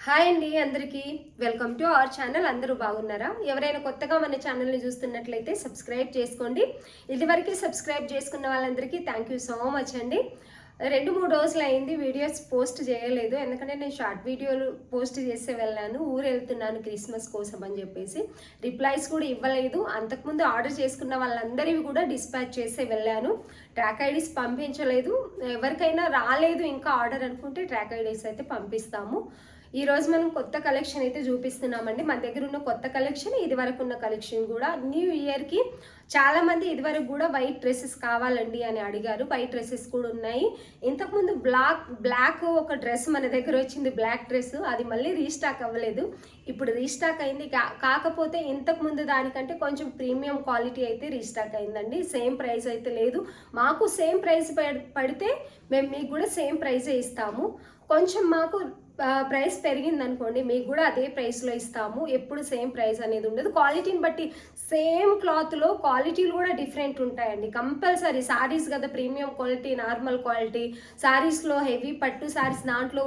Hi అండి అందరికీ welcome to our channel. అందరూ బాగున్నారా? ఎవరైనా కొత్తగా మన ఛానల్ని చూస్తున్నట్లయితే సబ్స్క్రైబ్ చేసుకోండి. ఇదివరకు సబ్స్క్రైబ్ చేసుకున్న వాళ్ళందరికీ థ్యాంక్ యూ సో మచ్ అండి. 2-3 రోజులు అయింది వీడియోస్ పోస్ట్ చేయలేదు, ఎందుకంటే నేను షార్ట్ వీడియోలు పోస్ట్ చేసి వెళ్ళాను. ఊరు వెళ్తున్నాను క్రిస్మస్ కోసం అని చెప్పేసి రిప్లైస్ కూడా ఇవ్వలేదు. అంతకుముందు ఆర్డర్ చేసుకున్న వాళ్ళందరివి కూడా డిస్పాచ్ చేసి వెళ్ళాను. ట్రాక్ ఐడీస్ పంపించలేదు. ఎవరికైనా రాలేదు ఇంకా ఆర్డర్ అనుకుంటే ట్రాక్ ఐడీస్ అయితే పంపిస్తాము. ఈ రోజు మనం కొత్త కలెక్షన్ అయితే చూపిస్తున్నామండి. మన దగ్గర ఉన్న కొత్త కలెక్షన్, ఇది వరకు ఉన్న కలెక్షన్ కూడా. న్యూ ఇయర్కి చాలామంది ఇదివరకు కూడా వైట్ డ్రెస్సెస్ కావాలండి అని అడిగారు. వైట్ డ్రెస్సెస్ కూడా ఉన్నాయి. ఇంతకుముందు బ్లాక్ ఒక డ్రెస్ మన దగ్గర వచ్చింది, బ్లాక్ డ్రెస్. అది మళ్ళీ రీస్టాక్ అవ్వలేదు, ఇప్పుడు రీస్టాక్ అయింది. కాకపోతే ఇంతకుముందు దానికంటే కొంచెం ప్రీమియం క్వాలిటీ అయితే రీస్టాక్ అయిందండి. సేమ్ ప్రైస్ అయితే లేదు. మాకు సేమ్ ప్రైస్ పడితే మేము మీకు కూడా సేమ్ ప్రైజే ఇస్తాము. కొంచెం మాకు ప్రైస్ పెరిగింది అనుకోండి, మీకు కూడా అదే ప్రైస్లో ఇస్తాము. ఎప్పుడు సేమ్ ప్రైస్ అనేది ఉండదు. క్వాలిటీని బట్టి సేమ్ క్లాత్లో క్వాలిటీలు కూడా డిఫరెంట్ ఉంటాయండి కంపల్సరీ. శారీస్ కదా ప్రీమియం క్వాలిటీ, నార్మల్ క్వాలిటీ, శారీస్లో హెవీ పట్టు శారీస్, దాంట్లో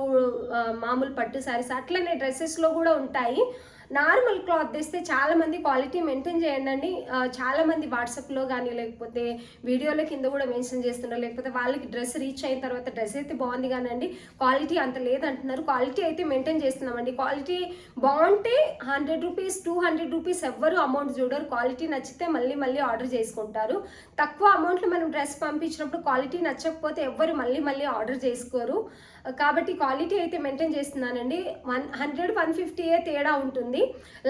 మామూలు పట్టు శారీస్, అట్లనే డ్రెస్సెస్లో కూడా ఉంటాయి. నార్మల్ క్లాత్ తెస్తే చాలామంది క్వాలిటీ మెయింటైన్ చేయండి. చాలామంది వాట్సాప్లో కానీ లేకపోతే వీడియోల కింద కూడా మెన్షన్ చేస్తున్నారు, లేకపోతే వాళ్ళకి డ్రెస్ రీచ్ అయిన తర్వాత డ్రెస్ అయితే బాగుంది కానండి క్వాలిటీ అంత లేదంటున్నారు. క్వాలిటీ అయితే మెయింటైన్ చేస్తున్నామండి. క్వాలిటీ బాగుంటే 100 రూపీస్ 200 రూపీస్ ఎవ్వరు అమౌంట్ చూడరు. క్వాలిటీ నచ్చితే మళ్ళీ మళ్ళీ ఆర్డర్ చేసుకుంటారు. తక్కువ అమౌంట్లో మనం డ్రెస్ పంపించినప్పుడు క్వాలిటీ నచ్చకపోతే ఎవ్వరు మళ్ళీ ఆర్డర్ చేసుకోరు. కాబట్టి క్వాలిటీ అయితే మెయింటైన్ చేస్తున్నానండి. 100-150 తేడా ఉంటుంది.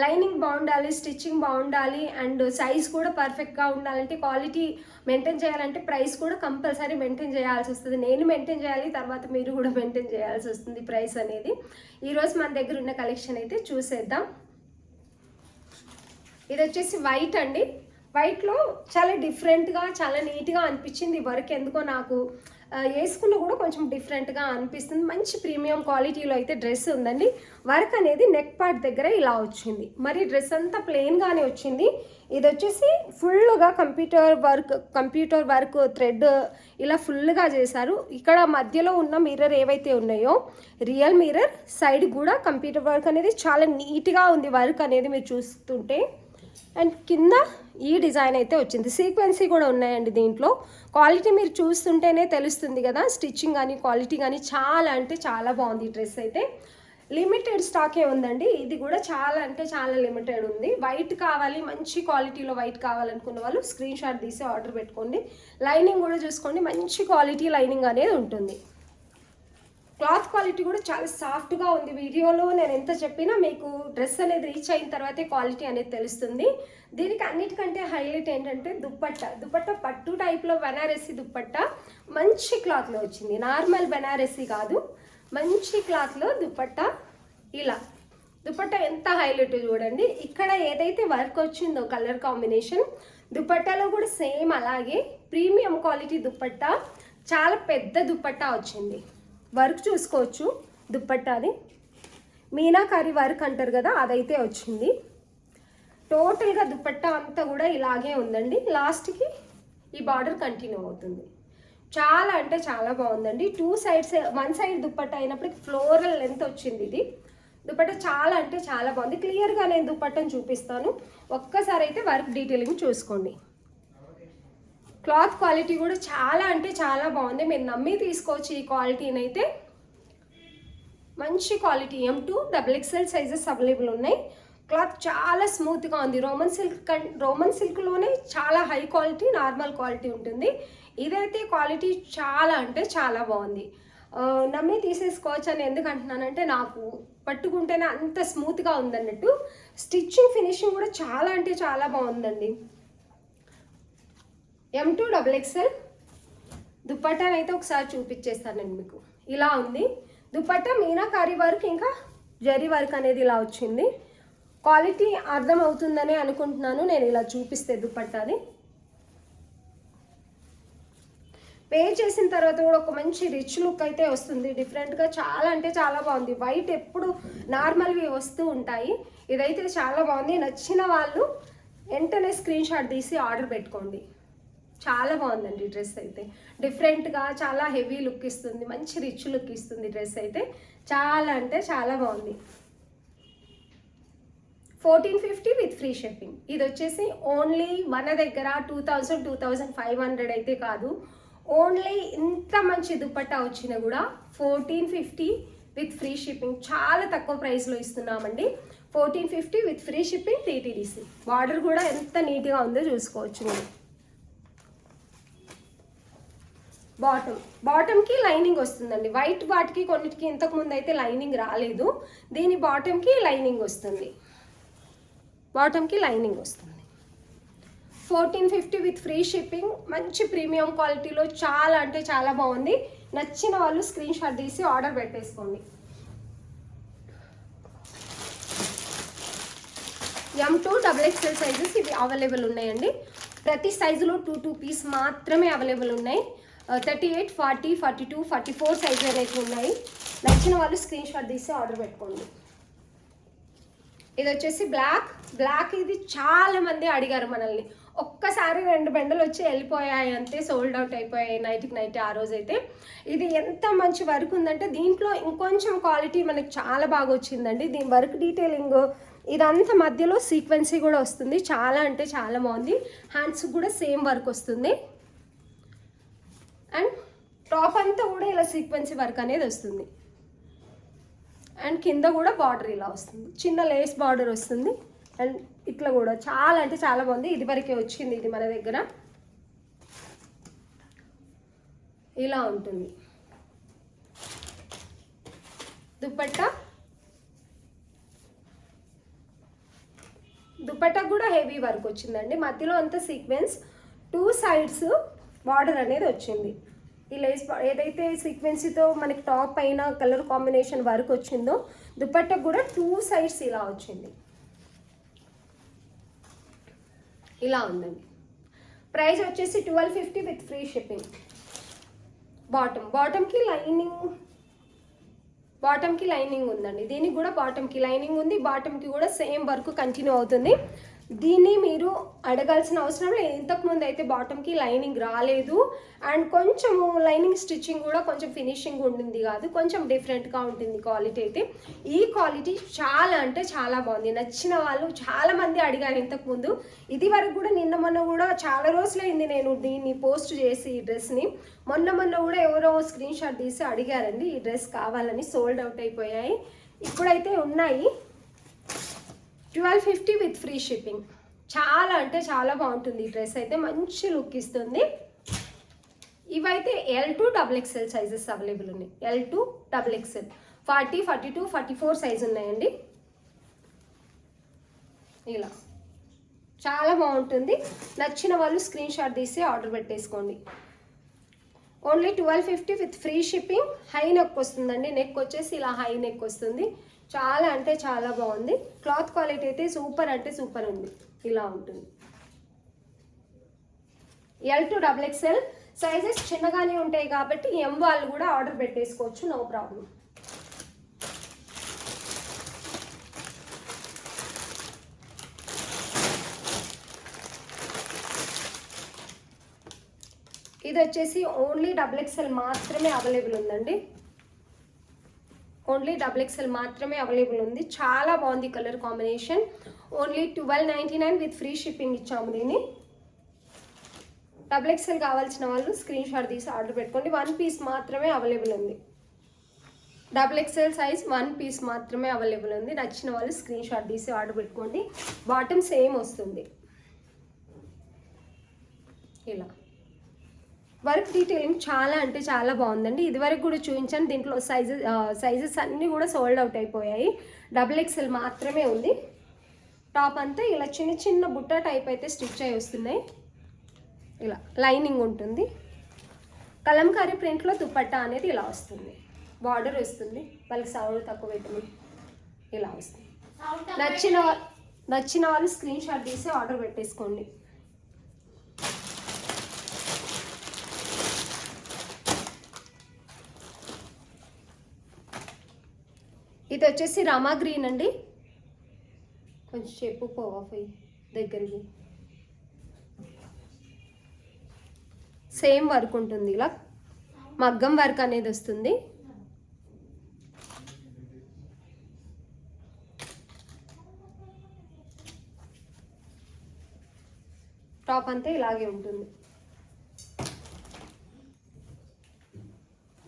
లైనింగ్ బాగుండాలి, స్టిచ్చింగ్ బాగుండాలి, అండ్ సైజ్ కూడా పర్ఫెక్ట్గా ఉండాలంటే, క్వాలిటీ మెయింటైన్ చేయాలంటే ప్రైస్ కూడా కంపల్సరీ మెయింటైన్ చేయాల్సి వస్తుంది. నేను మెయింటైన్ చేయాలి, తర్వాత మీరు కూడా మెయింటైన్ చేయాల్సి వస్తుంది ప్రైస్ అనేది. ఈరోజు మన దగ్గర ఉన్న కలెక్షన్ అయితే చూసేద్దాం. ఇది వచ్చేసి వైట్ అండి. వైట్లో చాలా డిఫరెంట్గా, చాలా నీట్గా అనిపించింది. వర్క్ ఎందుకో నాకు వేసుకున్న కూడా కొంచెం డిఫరెంట్గా అనిపిస్తుంది. మంచి ప్రీమియం క్వాలిటీలో అయితే డ్రెస్ ఉందండి. వర్క్ అనేది నెక్ పార్ట్ దగ్గర ఇలా వచ్చింది. మరి డ్రెస్ అంతా ప్లెయిన్గానే వచ్చింది. ఇది వచ్చేసి ఫుల్గా కంప్యూటర్ వర్క్ థ్రెడ్ ఇలా ఫుల్గా చేశారు. ఇక్కడ మధ్యలో ఉన్న మిర్రర్ ఏవైతే ఉన్నాయో రియల్ మిర్రర్, సైడ్ కూడా కంప్యూటర్ వర్క్ అనేది చాలా నీట్గా ఉంది. వర్క్ అనేది మీరు చూస్తుంటే, అండ్ కింద ఈ డిజైన్ అయితే వచ్చింది. సీక్వెన్సీ కూడా ఉన్నాయండి దీంట్లో. క్వాలిటీ మీరు చూస్తుంటేనే తెలుస్తుంది కదా, స్టిచ్చింగ్ కానీ క్వాలిటీ కానీ చాలా అంటే చాలా బాగుంది. ఈ డ్రెస్ అయితే లిమిటెడ్ స్టాకే ఉందండి. ఇది కూడా చాలా అంటే చాలా లిమిటెడ్ ఉంది. వైట్ కావాలి, మంచి క్వాలిటీలో వైట్ కావాలనుకున్న వాళ్ళు స్క్రీన్ షాట్ తీసి ఆర్డర్ పెట్టుకోండి. లైనింగ్ కూడా చూసుకోండి, మంచి క్వాలిటీ లైనింగ్ అనేది ఉంటుంది. క్లాత్ క్వాలిటీ కూడా చాలా సాఫ్ట్గా ఉంది. వీడియోలో నేను ఎంత చెప్పినా మీకు డ్రెస్ అనేది రీచ్ అయిన తర్వాతే క్వాలిటీ అనేది తెలుస్తుంది. దీనికి అన్నిటికంటే హైలైట్ ఏంటంటే దుపట్టా పట్టు టైప్లో బెనారసీ దుపట్టా మంచి క్లాత్లో వచ్చింది. నార్మల్ బెనారసీ కాదు, మంచి క్లాత్లో దుపట్టా. ఇలా దుపట్టా ఎంత హైలైట్ చూడండి. ఇక్కడ ఏదైతే వర్క్ వచ్చిందో కలర్ కాంబినేషన్, దుపట్టాలో కూడా సేమ్ అలాగే ప్రీమియం క్వాలిటీ దుపట్టా. చాలా పెద్ద దుపట్టా వచ్చింది. వర్క్ చూసుకోవచ్చు. దుపట్టాది మీనాకారి వర్క్ అంటారు కదా, అదైతే వచ్చింది. టోటల్గా దుపట్టా అంతా కూడా ఇలాగే ఉందండి. లాస్ట్కి ఈ బార్డర్ కంటిన్యూ అవుతుంది. చాలా అంటే చాలా బాగుందండి. 2 సైడ్స్, 1 సైడ్ దుపట్టా అయినప్పటికీ ఫ్లోరల్ లెంత్ వచ్చింది. ఇది దుపట్టా చాలా అంటే చాలా బాగుంది. క్లియర్గా నేను దుపట్టాను చూపిస్తాను. ఒక్కసారి అయితే వర్క్ డీటెయిలింగ్ చూసుకోండి. క్లాత్ క్వాలిటీ కూడా చాలా అంటే చాలా బాగుంది. మీరు నమ్మి తీసుకోవచ్చు ఈ క్వాలిటీని అయితే. మంచి క్వాలిటీ. M2XXL సైజెస్ అవైలబుల్ ఉన్నాయి. క్లాత్ చాలా స్మూత్గా ఉంది. రోమన్ సిల్క్లోనే చాలా హై క్వాలిటీ, నార్మల్ క్వాలిటీ ఉంటుంది. ఇదైతే క్వాలిటీ చాలా అంటే చాలా బాగుంది. నమ్మి తీసేసుకోవచ్చు అని ఎందుకు అంటున్నానంటే, నాకు పట్టుకుంటేనే అంత స్మూత్గా ఉందన్నట్టు. స్టిచ్చింగ్ ఫినిషింగ్ కూడా చాలా అంటే చాలా బాగుందండి. M2XXL దుపట్టాని అయితే ఒకసారి చూపించేస్తాను నేను మీకు. ఇలా ఉంది దుపట్టా. మీనాకారి వర్క్ ఇంకా జరీ వర్క్ అనేది ఇలా వచ్చింది. క్వాలిటీ అర్థమవుతుందని అనుకుంటున్నాను నేను ఇలా చూపిస్తే. దుపట్టాది పే చేసిన తర్వాత కూడా ఒక మంచి రిచ్ లుక్ అయితే వస్తుంది. డిఫరెంట్గా చాలా అంటే చాలా బాగుంది. వైట్ ఎప్పుడు నార్మల్వి వస్తూ ఉంటాయి, ఇదైతే చాలా బాగుంది. నచ్చిన వాళ్ళు వెంటనే స్క్రీన్ షాట్ తీసి ఆర్డర్ పెట్టుకోండి. చాలా బాగుందండి డ్రెస్ అయితే. డిఫరెంట్గా చాలా హెవీ లుక్ ఇస్తుంది, మంచి రిచ్ లుక్ ఇస్తుంది డ్రెస్ అయితే. చాలా అంటే చాలా బాగుంది. 1450 విత్ ఫ్రీ షిప్పింగ్. ఇది వచ్చేసి ఓన్లీ మన దగ్గర 2000 2500 అయితే కాదు, ఓన్లీ ఇంత మంచి దుపట్టా వచ్చినా కూడా 1450 విత్ ఫ్రీ షిప్పింగ్. చాలా తక్కువ ప్రైస్లో ఇస్తున్నామండి. 1450 with free shipping TTDC. Border కూడా ఎంత నీట్గా ఉందో చూసుకోవచ్చు మీరు. బాటమ్కి లైనింగ్ వస్తుందండి. వైట్ వాటికి కొన్నిటికి ఇంతకుముందు అయితే లైనింగ్ రాలేదు, దీని బాటమ్కి లైనింగ్ వస్తుంది. బాటమ్కి లైనింగ్ వస్తుంది. 1450 విత్ ఫ్రీ షిప్పింగ్. మంచి ప్రీమియం క్వాలిటీలో చాలా అంటే చాలా బాగుంది. నచ్చిన వాళ్ళు స్క్రీన్ షాట్ తీసి ఆర్డర్ పెట్టేసుకోండి. M2 XXL సైజెస్ ఇవి అవైలబుల్ ఉన్నాయండి. ప్రతి సైజులో 2 పీస్ మాత్రమే అవైలబుల్ ఉన్నాయి. 38, 40, 42, 44 సైజు అయితే ఉన్నాయి. నచ్చిన వాళ్ళు స్క్రీన్ షాట్ తీసి ఆర్డర్ పెట్టుకోండి. ఇది వచ్చేసి బ్లాక్. ఇది చాలా మంది అడిగారు మనల్ని. ఒక్కసారి 2 బెండలు వచ్చి వెళ్ళిపోయాయి అంతే, సోల్డ్ అవుట్ అయిపోయాయి నైట్కి నైట్. ఆ రోజు అయితే ఇది ఎంత మంచి వర్క్ ఉందంటే దీంట్లో ఇంకొంచెం క్వాలిటీ మనకి చాలా బాగా వచ్చిందండి. దీని వర్క్ డీటెయిలింగ్ ఇదంతా మధ్యలో సీక్వెన్సీ కూడా వస్తుంది. చాలా అంటే చాలా బాగుంది. హ్యాండ్స్ కూడా సేమ్ వర్క్ వస్తుంది. అండ్ టాప్ అంతా కూడా ఇలా సీక్వెన్సీ వర్క్ అనేది వస్తుంది. అండ్ కింద కూడా బార్డర్ ఇలా వస్తుంది, చిన్న లేస్ బార్డర్ వస్తుంది. అండ్ ఇట్లా కూడా చాలా అంటే చాలా బాగుంది. ఇది వరకే వచ్చింది ఇది మన దగ్గర. ఇలా ఉంటుంది దుపట్టా కూడా హెవీ వర్క్ వచ్చిందండి. మధ్యలో అంతా సీక్వెన్స్, 2 సైడ్స్ బార్డర్ అనేది వచ్చింది. ఈ లేస్ ఏదైతే సీక్వెన్సీతో మనకి టాప్ పైన కలర్ కాంబినేషన్ వర్క్ వచ్చిందో దుపట్టా కూడా 2 సైడ్స్ ఇలా వచ్చింది. ఇలా ఉందండి. ప్రైస్ వచ్చేసి 1250 విత్ ఫ్రీ షిప్పింగ్. బాటమ్కి లైనింగ్ ఉందండి. దీనికి కూడా బాటమ్కి లైనింగ్ ఉంది. బాటమ్కి కూడా సేమ్ వర్క్ కంటిన్యూ అవుతుంది. దీన్ని మీరు అడగాల్సిన అవసరం లేదు. ఇంతకుముందు అయితే బాటమ్కి లైనింగ్ రాలేదు. అండ్ కొంచెము లైనింగ్ స్టిచ్చింగ్ కూడా కొంచెం ఫినిషింగ్ ఉండింది కాదు, కొంచెం డిఫరెంట్గా ఉంటుంది క్వాలిటీ అయితే. ఈ క్వాలిటీ చాలా అంటే చాలా బాగుంది. నచ్చిన వాళ్ళు చాలామంది అడిగారు ఇంతకుముందు. ఇది వరకు కూడా మొన్న కూడా చాలా రోజులైంది నేను దీన్ని పోస్ట్ చేసి ఈ డ్రెస్ని. మొన్న కూడా ఎవరో స్క్రీన్ షాట్ తీసి అడిగారండి ఈ డ్రెస్ కావాలని. సోల్డ్ అవుట్ అయిపోయాయి. ఇప్పుడైతే ఉన్నాయి. 1250 విత్ ఫ్రీ షిప్పింగ్. చాలా అంటే చాలా బాగుంటుంది ఈ డ్రెస్ అయితే, మంచి లుక్ ఇస్తుంది. ఇవైతే L2 XXL సైజెస్ అవైలబుల్ ఉన్నాయి. L2 XXL 40, 42, 44 సైజ్ ఉన్నాయండి. ఇలా చాలా బాగుంటుంది. నచ్చిన వాళ్ళు స్క్రీన్ షాట్ తీసి ఆర్డర్ పెట్టేసుకోండి. Only 1250 with free shipping. High neck వస్తుందండి. నెక్ వచ్చేసి ఇలా హై నెక్ వస్తుంది. చాలా అంటే చాలా బాగుంది. క్లాత్ క్వాలిటీ అయితే సూపర్ అంటే సూపర్ ఉంది. ఇలా ఉంటుంది. L2 XXL సైజెస్ చిన్నగానే ఉంటాయి కాబట్టి M వాళ్ళు కూడా ఆర్డర్ పెట్టేసుకోవచ్చు, నో ప్రాబ్లం. ఇది వచ్చేసి ఓన్లీ XXL మాత్రమే అవైలబుల్ ఉందండి. ఓన్లీ XXL మాత్రమే అవైలబుల్ ఉంది. చాలా బాగుంది colour combination. Only 1299 with free shipping ఇచ్చాము దీన్ని. XXL కావాల్సిన వాళ్ళు స్క్రీన్ షాట్ తీసి ఆర్డర్ పెట్టుకోండి. 1 పీస్ మాత్రమే అవైలబుల్ ఉంది. XXL సైజ్ 1 పీస్ మాత్రమే అవైలబుల్ ఉంది. నచ్చిన వాళ్ళు స్క్రీన్ షాట్ తీసి ఆర్డర్ పెట్టుకోండి. బాటమ్ సేమ్ వస్తుంది. ఇలా వర్క్ డీటెయిలింగ్ చాలా అంటే చాలా బాగుందండి. ఇదివరకు కూడా చూపించాను. దీంట్లో సైజెస్ అన్నీ కూడా సోల్డ్ అవుట్ అయిపోయాయి. XXL మాత్రమే ఉంది. టాప్ అంతా ఇలా చిన్న చిన్న బుట్ట టైప్ అయితే స్టిచ్ అయి వస్తున్నాయి. ఇలా లైనింగ్ ఉంటుంది. కలంకారీ ప్రింట్లో దుపట్టా అనేది ఇలా వస్తుంది. బార్డర్ వస్తుంది. వాళ్ళకి సౌండ్ తక్కువ పెట్టండి. ఇలా వస్తుంది. నచ్చిన వాళ్ళు స్క్రీన్ షాట్ తీసి ఆర్డర్ పెట్టేసుకోండి. ఇది వచ్చేసి రామా గ్రీన్ అండి. కొంచెం చెప్పు పోవా పోయి దగ్గరికి. సేమ్ వర్క్ ఉంటుంది. ఇలా మగ్గం వర్క్ అనేది వస్తుంది. టాప్ అంతా ఇలాగే ఉంటుంది.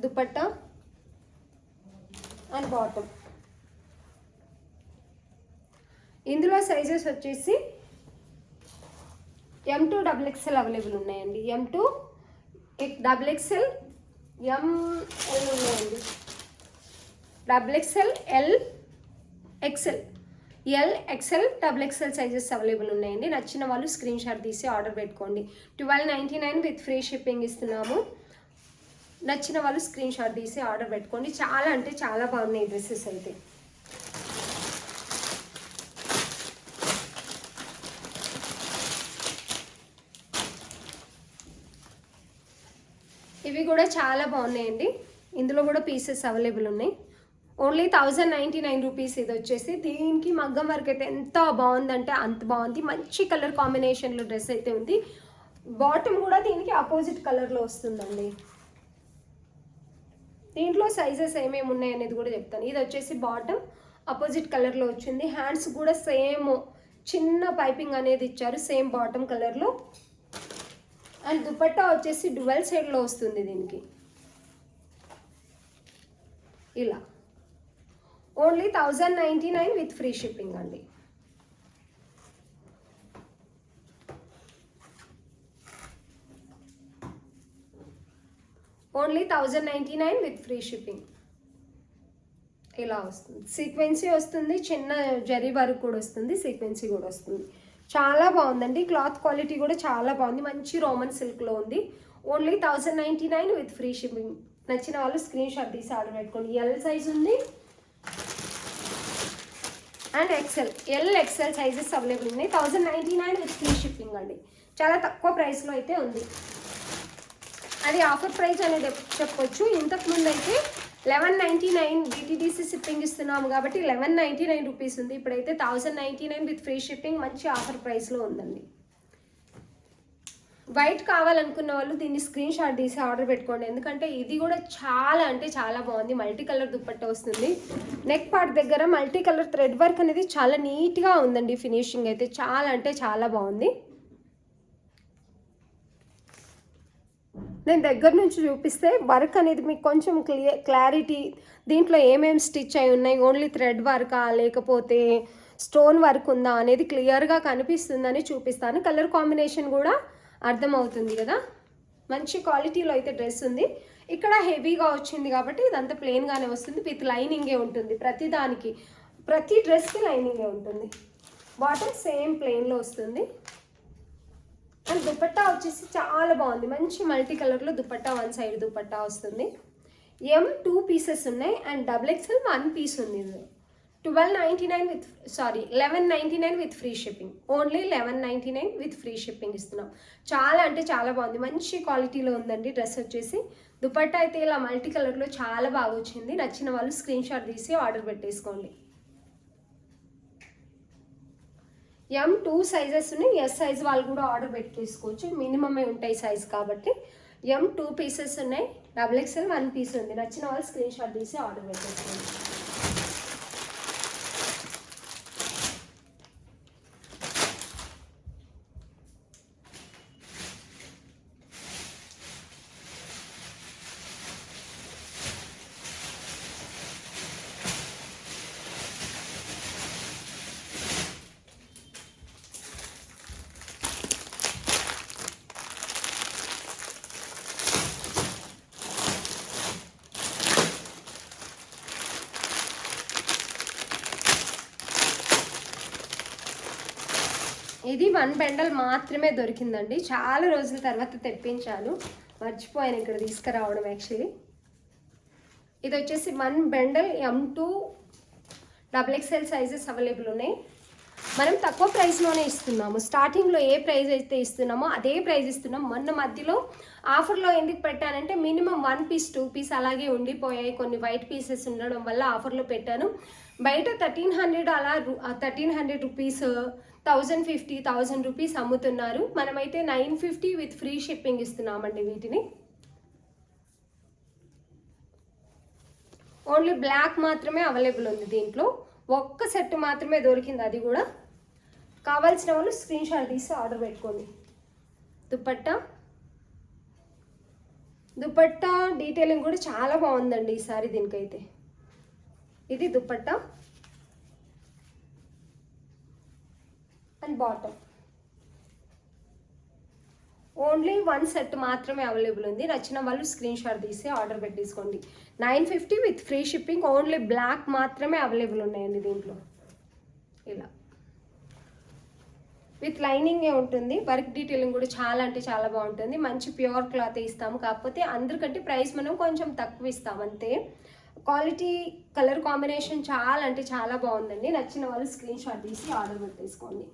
Dupatta and bottom. ఇందులో సైజెస్ వచ్చేసి M2 XXL అవైలబుల్ ఉన్నాయండి. M2 XXL ML ఉన్నాయండి. XXL L XL L XL XXL sizes available ఉన్నాయండి. నచ్చిన వాళ్ళు స్క్రీన్ షాట్ తీసి ఆర్డర్ పెట్టుకోండి. 1299 విత్ ఫ్రీ షిప్పింగ్ ఇస్తున్నాము. నచ్చిన వాళ్ళు స్క్రీన్ షాట్ తీసి ఆర్డర్ పెట్టుకోండి. చాలా అంటే చాలా బాగున్నాయి డ్రెస్సెస్ అయితే. ఇవి కూడా చాలా బాగున్నాయండి. ఇందులో కూడా పీసెస్ అవైలబుల్ ఉన్నాయి. Only 1099 rupees. ఇది వచ్చేసి దీనికి మగ్గం వర్క్ అయితే ఎంత బాగుందంటే అంత బాగుంది. మంచి కలర్ కాంబినేషన్లో డ్రెస్ అయితే ఉంది. బాటమ్ కూడా దీనికి ఆపోజిట్ కలర్లో వస్తుందండి. దీంట్లో సైజెస్ ఏమేమి ఉన్నాయి అనేది కూడా చెప్తాను. ఇది వచ్చేసి బాటమ్ ఆపోజిట్ కలర్లో వచ్చింది. హ్యాండ్స్ కూడా సేమ్ చిన్న పైపింగ్ అనేది ఇచ్చారు, సేమ్ బాటమ్ కలర్లో. అండ్ దుపట్టా వచ్చేసి డ్యువల్ సైడ్లో వస్తుంది దీనికి. ఇలా ఓన్లీ 1099 విత్ ఫ్రీ షిప్పింగ్ అండి. Only 1099 with free shipping. ఇలా వస్తుంది. సీక్వెన్సీ వస్తుంది, చిన్న జరీ వర్క్ కూడా వస్తుంది, సీక్వెన్సీ కూడా వస్తుంది. చాలా బాగుందండి. క్లాత్ క్వాలిటీ కూడా చాలా బాగుంది. మంచి రోమన్ సిల్క్లో ఉంది. Only 1099 with free shipping. నచ్చిన వాళ్ళు స్క్రీన్ షాట్ తీసి ఆర్డర్ పెట్టుకోండి. ఎల్ సైజ్ ఉంది and L XL sizes available ఉన్నాయి. 1099 విత్ ఫ్రీ షిప్పింగ్ అండి. చాలా తక్కువ ప్రైస్లో అయితే ఉంది. అది ఆఫర్ ప్రైస్ అనేది చెప్పొచ్చు. ఇంతకుముందు అయితే 1199 డిటిడిసి షిప్పింగ్ ఇస్తున్నాము కాబట్టి 1199 రూపీస్ ఉంది. ఇప్పుడైతే 1099 విత్ ఫ్రీ షిప్పింగ్ మంచి ఆఫర్ ప్రైస్లో ఉందండి. వైట్ కావాలనుకున్న వాళ్ళు దీన్ని స్క్రీన్ షాట్ తీసి ఆర్డర్ పెట్టుకోండి. ఎందుకంటే ఇది కూడా చాలా అంటే చాలా బాగుంది. మల్టీ కలర్ దుపట్టా వస్తుంది. నెక్ పార్ట్ దగ్గర మల్టీ కలర్ థ్రెడ్ వర్క్ అనేది చాలా నీట్గా ఉందండి. ఫినిషింగ్ అయితే చాలా అంటే చాలా బాగుంది. నేను దగ్గర నుంచి చూపిస్తే వర్క్ అనేది మీకు కొంచెం క్లారిటీ, దీంట్లో ఏమేమి స్టిచ్ అయి ఉన్నాయి, ఓన్లీ థ్రెడ్ వర్కా లేకపోతే స్టోన్ వర్క్ ఉందా అనేది క్లియర్గా కనిపిస్తుందని చూపిస్తాను. కలర్ కాంబినేషన్ కూడా అర్థమవుతుంది కదా. మంచి క్వాలిటీలో అయితే డ్రెస్ ఉంది. ఇక్కడ హెవీగా వచ్చింది కాబట్టి ఇదంతా ప్లెయిన్గానే వస్తుంది. విత్ లైనింగే ఉంటుంది. ప్రతి డ్రెస్కి లైనింగే ఉంటుంది. బాటమ్ సేమ్ ప్లెయిన్లో వస్తుంది. అండ్ దుపట్టా వచ్చేసి చాలా బాగుంది. మంచి మల్టీ కలర్లో దుపట్టా, వన్ సైడ్ దుపట్టా వస్తుంది. M2 పీసెస్ ఉన్నాయి అండ్ XXL 1 పీస్ ఉంది. 1199 with free shipping. Only 1199 with free shipping ఇస్తున్నాం. చాలా అంటే చాలా బాగుంది. మంచి క్వాలిటీలో ఉందండి డ్రెస్ వచ్చేసి. దుపట్టా అయితే ఇలా మల్టీ కలర్లో చాలా బాగా వచ్చింది. నచ్చిన వాళ్ళు స్క్రీన్ షాట్ తీసి ఆర్డర్ పెట్టేసుకోండి. M2 సైజెస్ ఉన్నాయి. S సైజ్ వాళ్ళు కూడా ఆర్డర్ పెట్టేసుకోవచ్చు. మినిమమే ఉంటాయి సైజ్ కాబట్టి. M2 పీసెస్ ఉన్నాయి. XXL 1 పీస్ ఉంది. నచ్చిన వాళ్ళు స్క్రీన్ షాట్ తీసి ఆర్డర్ పెట్టేసుకోండి. ఇది 1 బండల్ మాత్రమే దొరికిందండి. చాలా రోజుల తర్వాత తెప్పించాను, మర్చిపోయాను ఇక్కడ తీసుకురావడం యాక్చువల్లీ. ఇది వచ్చేసి 1 bundle M2 XXL sizes available ఉన్నాయి. మనం తక్కువ ప్రైస్లోనే ఇస్తున్నాము. స్టార్టింగ్లో ఏ ప్రైస్ అయితే ఇస్తున్నామో అదే ప్రైస్ ఇస్తున్నాం. మొన్న మధ్యలో ఆఫర్లో ఎందుకు పెట్టానంటే మినిమం 1 పీస్ 2 పీస్ అలాగే ఉండిపోయాయి. కొన్ని వైట్ పీసెస్ ఉండడం వల్ల ఆఫర్లో పెట్టాను. బయట 1300 అలా 1300 రూపీస్, 1050, 1000 రూపీస్ అమ్ముతున్నారు. మనమైతే 950 విత్ ఫ్రీ షిప్పింగ్ ఇస్తున్నామండి వీటిని. ఓన్లీ బ్లాక్ మాత్రమే అవైలబుల్ ఉంది. దీంట్లో ఒక్క సెట్ మాత్రమే దొరికింది. అది కూడా కావాల్సిన వాళ్ళు స్క్రీన్ షాట్ తీసి ఆర్డర్ పెట్టుకోండి. దుపట్టా డీటెయిలింగ్ కూడా చాలా బాగుందండి ఈసారి దీనికైతే. ఇది dupatta and bottom. Only 1 set మాత్రమే అవైలబుల్ ఉంది. నచ్చిన వాళ్ళు స్క్రీన్ షాట్ తీసి ఆర్డర్ పెట్టేసుకోండి. 950 with free shipping. Only black మాత్రమే అవైలబుల్ ఉన్నాయండి దీంట్లో. ఇలా విత్ లైనింగే ఉంటుంది. వర్క్ డీటెయిలింగ్ కూడా చాలా అంటే చాలా బాగుంటుంది. మంచి ప్యూర్ క్లాత్ ఇస్తాము, కాకపోతే అందరికంటే ప్రైస్ మనం కొంచెం తక్కువ ఇస్తాం అంతే. క్వాలిటీ కలర్ కాంబినేషన్ చాలా అంటే చాలా బాగుందండి. నచ్చిన వాళ్ళు స్క్రీన్ షాట్ తీసి ఆర్డర్ పెట్టేసుకోండి.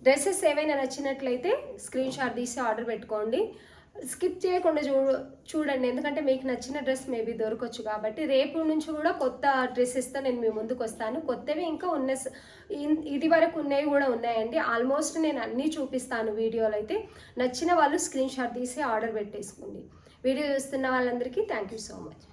డ్రెస్సెస్ ఏవైనా నచ్చినట్లయితే స్క్రీన్ షాట్ తీసి ఆర్డర్ పెట్టుకోండి. స్కిప్ చేయకుండా చూడండి, ఎందుకంటే మీకు నచ్చిన డ్రెస్ మేబీ దొరకవచ్చు. కాబట్టి రేపు నుంచి కూడా కొత్త డ్రెస్సెస్తో నేను మీ ముందుకు వస్తాను. కొత్తవి ఇంకా ఇది వరకు ఉన్నవి కూడా ఉన్నాయండి. ఆల్మోస్ట్ నేను అన్నీ చూపిస్తాను వీడియోలో. అయితే నచ్చిన వాళ్ళు స్క్రీన్ షాట్ తీసి ఆర్డర్ పెట్టేసుకోండి. వీడియో చూస్తున్న వాళ్ళందరికీ థ్యాంక్ యూ సో మచ్.